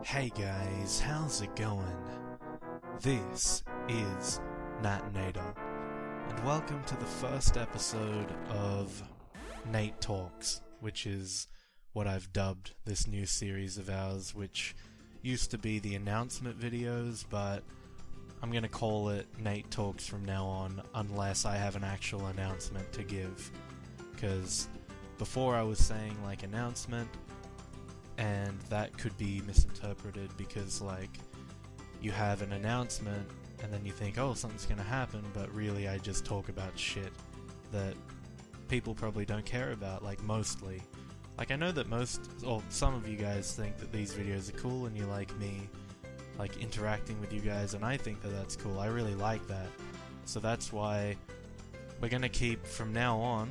Hey guys, how's it going? This is Natinator, and welcome to the first episode of Nate Talks, which is what I've dubbed this new series of ours, which used to be the announcement videos, but I'm gonna call it Nate Talks from now on, unless I have an actual announcement to give, because before I was saying like announcement, and that could be misinterpreted because like you have an announcement and then you think, oh, something's gonna happen, but really I just talk about shit that people probably don't care about, like mostly. Like I know that some of you guys think that these videos are cool and you like me like interacting with you guys, and I think that that's cool. I really like that. So that's why we're gonna keep from now on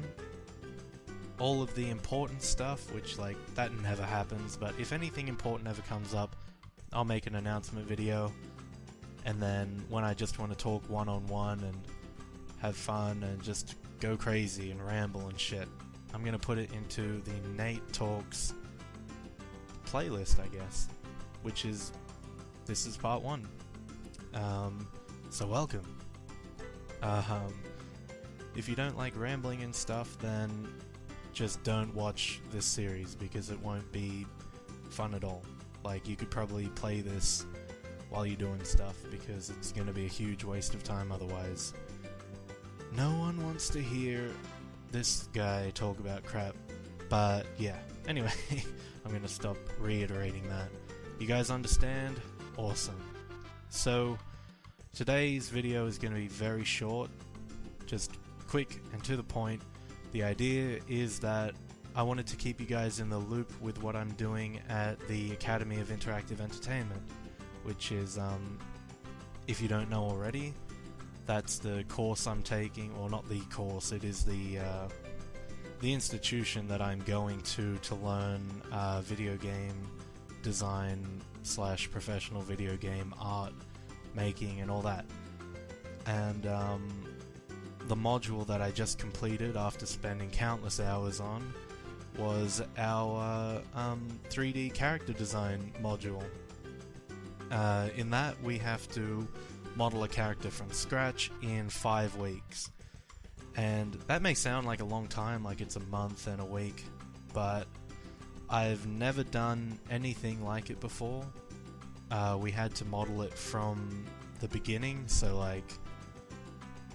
all of the important stuff, which like that never happens, but if anything important ever comes up, I'll make an announcement video, and then when I just want to talk one-on-one and have fun and just go crazy and ramble and shit, I'm gonna put it into the Nate Talks playlist, I guess, which is, this is part one. So welcome. If you don't like rambling and stuff, then just don't watch this series because it won't be fun at all. Like, you could probably play this while you're doing stuff because it's gonna be a huge waste of time otherwise. No one wants to hear this guy talk about crap, but yeah. Anyway, I'm gonna stop reiterating that. You guys understand? Awesome. So, today's video is gonna be very short, just quick and to the point. The idea is that I wanted to keep you guys in the loop with what I'm doing at the Academy of Interactive Entertainment, which is, if you don't know already, that's the course I'm taking, or not the course, it is the institution that I'm going to learn video game design / professional video game art making and all that. And the module that I just completed after spending countless hours on was our 3D character design module. In that we have to model a character from scratch in 5 weeks. And that may sound like a long time, like it's a month and a week, but I've never done anything like it before. We had to model it from the beginning, so like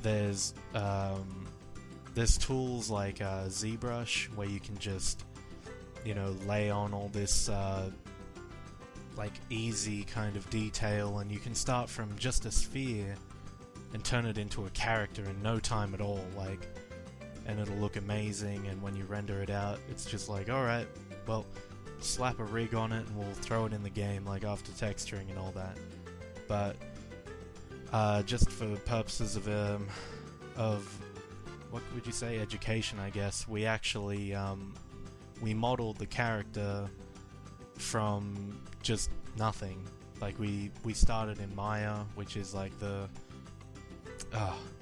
there's tools like ZBrush where you can just, you know, lay on all this like easy kind of detail, and you can start from just a sphere and turn it into a character in no time at all, like, and it'll look amazing, and when you render it out it's just like, alright, well, slap a rig on it and we'll throw it in the game, like after texturing and all that. But just for purposes of what would you say, education, I guess, we actually we modeled the character from just nothing. Like we started in Maya, which is like the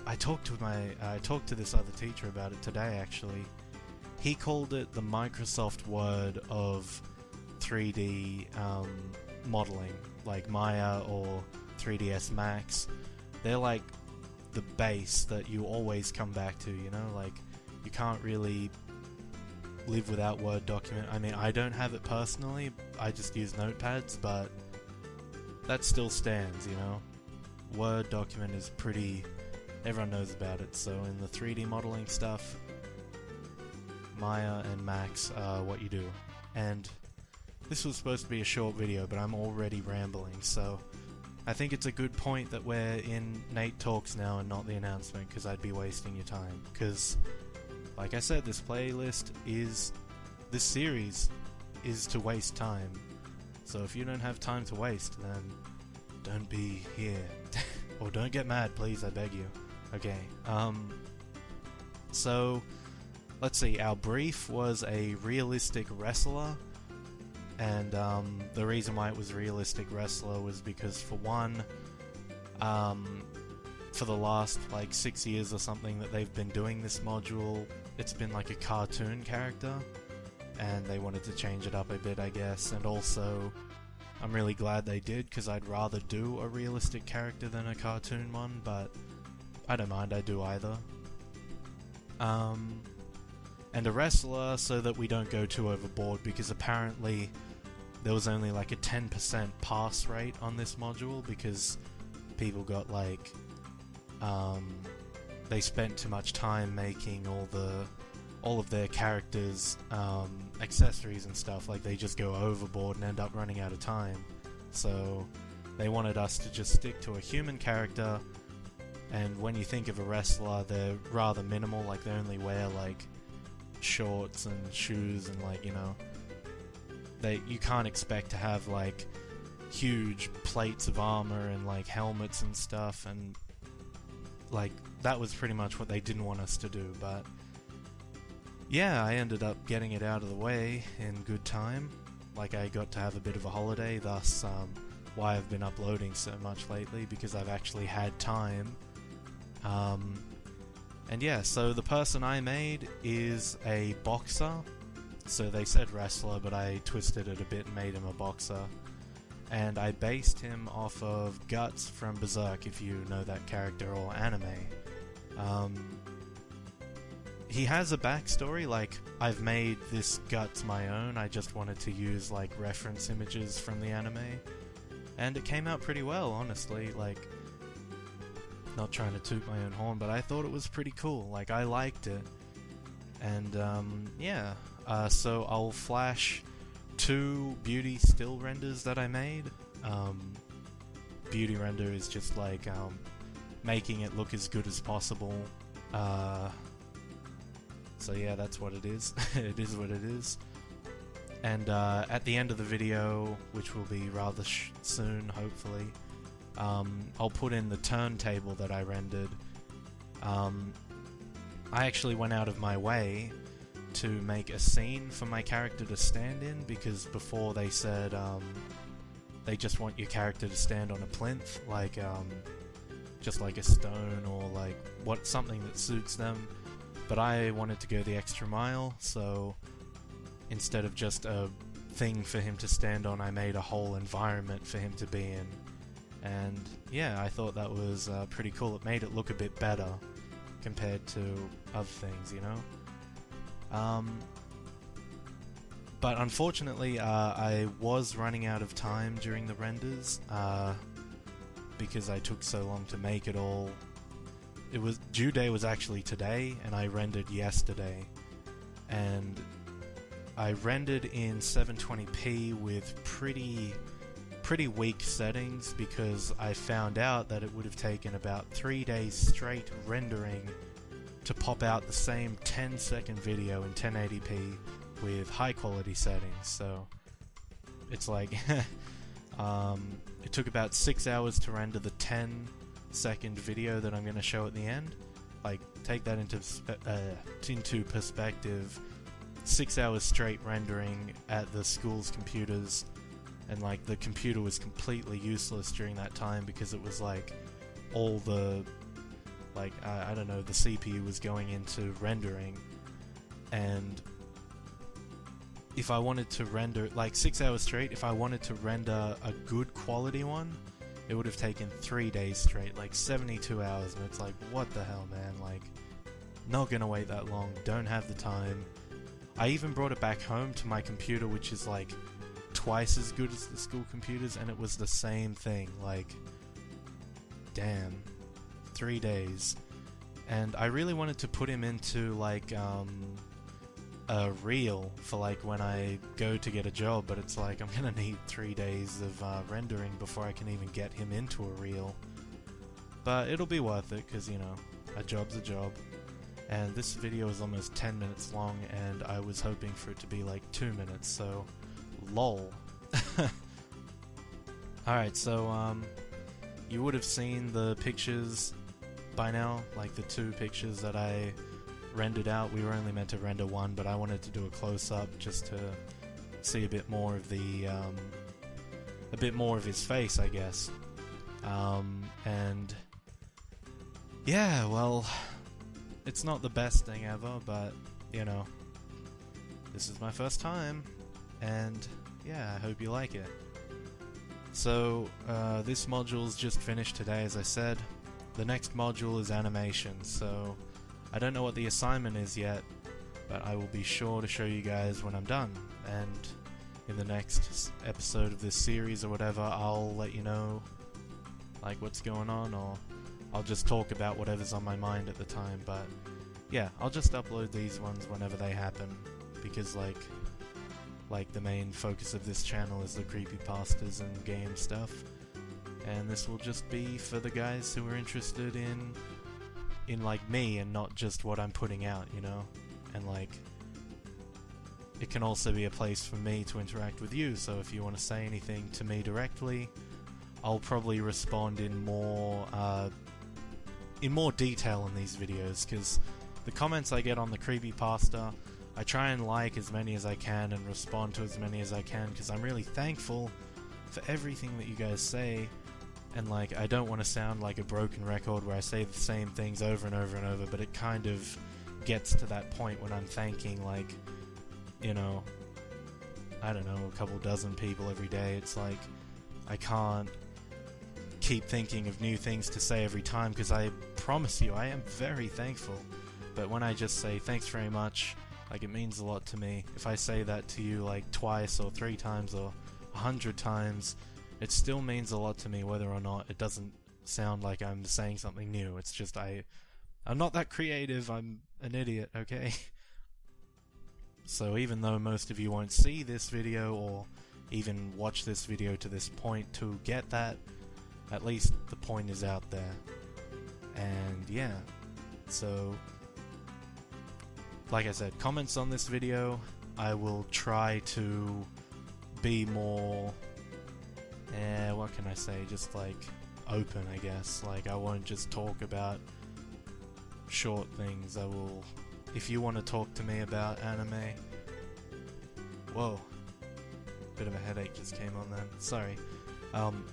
I talked to this other teacher about it today actually. He called it the Microsoft Word of 3D modeling, like Maya or 3ds Max. They're like the base that you always come back to, you know, like you can't really live without Word document. I mean, I don't have it personally, I just use notepads, but that still stands, you know. Word document is pretty, everyone knows about it. So in the 3D modeling stuff, Maya and Max are what you do. And this was supposed to be a short video, but I'm already rambling, so I think it's a good point that we're in Nate Talks now and not the announcement, because I'd be wasting your time. Because, like I said, this series is to waste time. So if you don't have time to waste, then don't be here. Or don't get mad, please, I beg you. Okay, so, let's see, our brief was a realistic wrestler. And the reason why it was realistic wrestler was because, for one, for the last like 6 years or something that they've been doing this module, it's been like a cartoon character, and they wanted to change it up a bit, I guess. And also, I'm really glad they did, because I'd rather do a realistic character than a cartoon one, but I don't mind, I do either. And a wrestler, so that we don't go too overboard, because apparently there was only like a 10% pass rate on this module, because people got like, they spent too much time making all of their characters, accessories and stuff. Like, they just go overboard and end up running out of time. So they wanted us to just stick to a human character, and when you think of a wrestler, they're rather minimal. Like, they only wear like shorts and shoes, and like, you know, you can't expect to have like huge plates of armor and like helmets and stuff, and like that was pretty much what they didn't want us to do. But yeah, I ended up getting it out of the way in good time. Like, I got to have a bit of a holiday, thus why I've been uploading so much lately, because I've actually had time. And yeah, so the person I made is a boxer. So they said wrestler, but I twisted it a bit and made him a boxer. And I based him off of Guts from Berserk, if you know that character, or anime. He has a backstory. Like, I've made this Guts my own. I just wanted to use like reference images from the anime, and it came out pretty well, honestly. Like, not trying to toot my own horn, but I thought it was pretty cool. Like, I liked it. And yeah, so I'll flash 2 beauty still renders that I made. Beauty render is just like making it look as good as possible. So yeah, that's what it is. It is what it is. And at the end of the video, which will be rather soon, hopefully, I'll put in the turntable that I rendered. I actually went out of my way to make a scene for my character to stand in, because before they said they just want your character to stand on a plinth, like just like a stone, or like something that suits them. But I wanted to go the extra mile, so instead of just a thing for him to stand on, I made a whole environment for him to be in. And yeah, I thought that was pretty cool. It made it look a bit better compared to other things, you know? But unfortunately, I was running out of time during the renders, because I took so long to make it all. Due date was actually today, and I rendered yesterday. And I rendered in 720p with pretty weak settings, because I found out that it would have taken about 3 days straight rendering to pop out the same 10-second video in 1080p with high quality settings. So it's like it took about 6 hours to render the 10-second video that I'm going to show at the end. Like, take that into perspective. 6 hours straight rendering at the school's computers, and like the computer was completely useless during that time, because it was like all the I don't know, the CPU was going into rendering. And if I wanted to render like 6 hours straight, if I wanted to render a good quality one, it would have taken 3 days straight, like 72 hours. And it's like, what the hell, man? Like, not gonna wait that long, don't have the time. I even brought it back home to my computer, which is like twice as good as the school computers, and it was the same thing. Like, damn, 3 days. And I really wanted to put him into like a reel for like when I go to get a job, but it's like I'm gonna need 3 days of rendering before I can even get him into a reel. But it'll be worth it, because, you know, a job's a job. And this video is almost 10 minutes long, and I was hoping for it to be like 2 minutes, so lol. Alright, so you would have seen the pictures by now, like the 2 pictures that I rendered out. We were only meant to render 1, but I wanted to do a close-up just to see a bit more of his face, I guess. And yeah, well, it's not the best thing ever, but, you know, this is my first time, and yeah, I hope you like it. So, this module's just finished today, as I said. The next module is animation, so I don't know what the assignment is yet, but I will be sure to show you guys when I'm done, and in the next episode of this series or whatever, I'll let you know like what's going on, or I'll just talk about whatever's on my mind at the time. But yeah, I'll just upload these ones whenever they happen, because like the main focus of this channel is the creepypastas and game stuff, and this will just be for the guys who are interested in like me and not just what I'm putting out, you know. And like, it can also be a place for me to interact with you, so if you want to say anything to me directly, I'll probably respond in more detail in these videos, because the comments I get on the creepypasta, I try and like as many as I can and respond to as many as I can, because I'm really thankful for everything that you guys say, and like, I don't want to sound like a broken record where I say the same things over and over and over, but it kind of gets to that point when I'm thanking, like, you know, I don't know, a couple dozen people every day. It's like, I can't keep thinking of new things to say every time, because I promise you, I am very thankful. But when I just say thanks very much, like, it means a lot to me. If I say that to you like twice or 3 times or 100 times, it still means a lot to me, whether or not it doesn't sound like I'm saying something new. It's just I'm not that creative, I'm an idiot, okay? So even though most of you won't see this video or even watch this video to this point to get that, at least the point is out there. And yeah, so like I said, comments on this video, I will try to be more, what can I say, just like open, I guess. Like, I won't just talk about short things. I will, if you want to talk to me about anime, whoa, bit of a headache just came on then, sorry.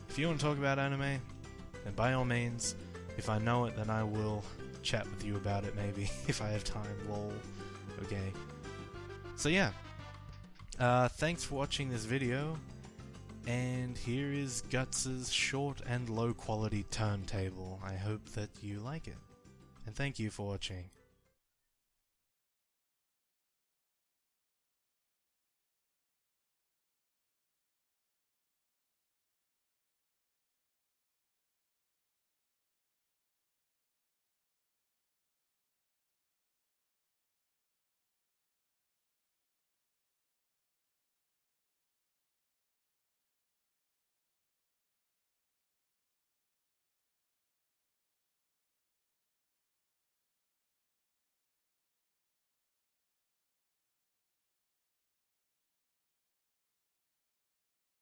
If you want to talk about anime, then by all means, if I know it, then I will chat with you about it maybe, if I have time, lol. Okay. So yeah, thanks for watching this video, and here is Guts' short and low quality turntable. I hope that you like it, and thank you for watching.